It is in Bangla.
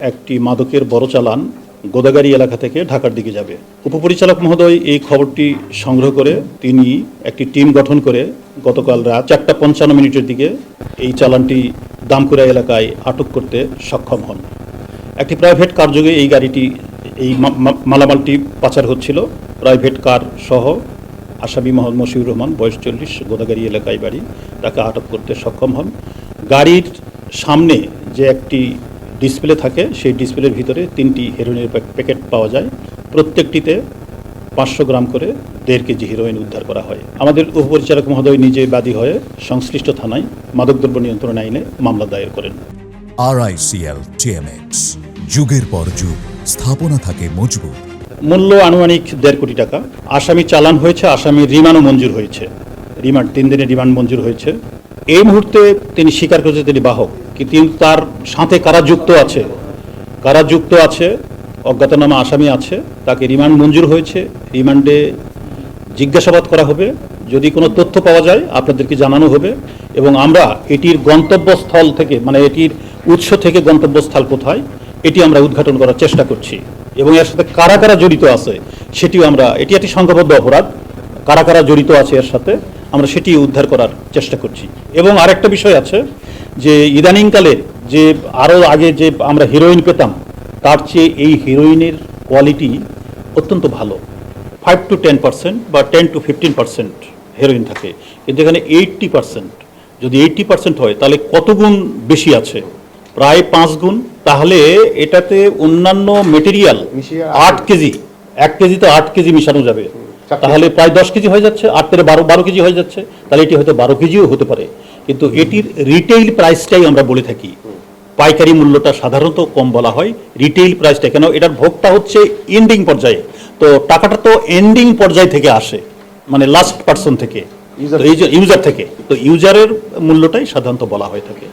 একটি মাদকের বড় চালান গোদাগাড়ি এলাকা থেকে ঢাকার দিকে যাবে। উপপরিচালক মহোদয় এই খবরটি সংগ্রহ করে তিনি একটি টিম গঠন করে গতকাল রাত 4:55 দিকে এই চালানটি দামকুড়া এলাকায় আটক করতে সক্ষম হন। একটি প্রাইভেট কারযোগে এই গাড়িটি এই মালামালটি পাচার হচ্ছিল। প্রাইভেট কার সহ আসামি মোহাম্মদ মশিউর রহমান, বয়স 40, গোদাগাড়ি এলাকায় বাড়ি, তাকে আটক করতে সক্ষম হন। গাড়ির সামনে যে একটি ডিসপ্লে থাকে, সেই ডিসপ্লের ভিতরে 3টি হেরোইনের প্যাকেট পাওয়া যায়। প্রত্যেকটিতে 500 গ্রাম করে 1.5 কেজি হেরোইন উদ্ধার করা হয়। আমাদের উপপরিচালক মহোদয় নিজে বাদী হয়ে সংশ্লিষ্ট থানায় মাদকদ্রব্য নিয়ন্ত্রণ আইনে মামলা দায়ের করেন। RICL TMX, যুগের পর যুগ স্থাপনা থাকে মজবুত। মূল্য আনুমানিক 1.5 কোটি টাকা। আসামি চালান হয়েছে, আসামি রিমান্ডও মঞ্জুর হয়েছে। 3 দিনের রিমান্ড মঞ্জুর হয়েছে। এই মুহূর্তে তিনি স্বীকার করেছে তিনি বাহক, কিন্তু তার সাথে কারা যুক্ত আছে অজ্ঞাতনামা আসামি আছে, তাকে রিমান্ড মঞ্জুর হয়েছে। রিমান্ডে জিজ্ঞাসাবাদ করা হবে। যদি কোনো তথ্য পাওয়া যায় আপনাদেরকে জানানো হবে, এবং আমরা এটির গন্তব্যস্থল থেকে, মানে এটির উৎস থেকে গন্তব্যস্থল কোথায়, এটি আমরা উদ্ঘাটন করার চেষ্টা করছি। এবং এর সাথে কারা কারা জড়িত আছে সেটিও আমরা, এটি একটি সংঘবদ্ধ অপরাধ, কারা কারা জড়িত আছে এর সাথে আমরা সেটি উদ্ধার করার চেষ্টা করছি। এবং আরেকটা বিষয় আছে যে ইদানিংকালে যে আরও আগে যে আমরা হিরোইন পেতাম, তার চেয়ে এই হিরোইনের কোয়ালিটি অত্যন্ত ভালো। 5 to 10% বা 10 to 15% হেরোইন থাকে, কিন্তু এখানে 80%। যদি 80% হয় তাহলে কত গুণ বেশি আছে? প্রায় 5 গুণ। তাহলে এটাতে অন্যান্য মেটেরিয়াল 8 কেজি, 1 কেজিতে 8 কেজি মিশানো যাবে, তাহলে প্রায় 10 কেজি হয়ে যাচ্ছে। 8 থেকে 12 কেজি হয়ে যাচ্ছে, তাহলে এটি হয়তো 12 কেজিও হতে পারে। কিন্তু এটির রিটেইল প্রাইসটাই আমরা বলে থাকি, পাইকারি মূল্যটা সাধারণত কম বলা হয়, রিটেইল প্রাইসটা কেন, এটার ভোগটা হচ্ছে এন্ডিং পর্যায়ে, তো টাকাটা তো এন্ডিং পর্যায় থেকে আসে, মানে লাস্ট পার্সন থেকে, ইউজার থেকে, তো ইউজারের মূল্যটাই সাধারণত বলা হয়ে থাকে।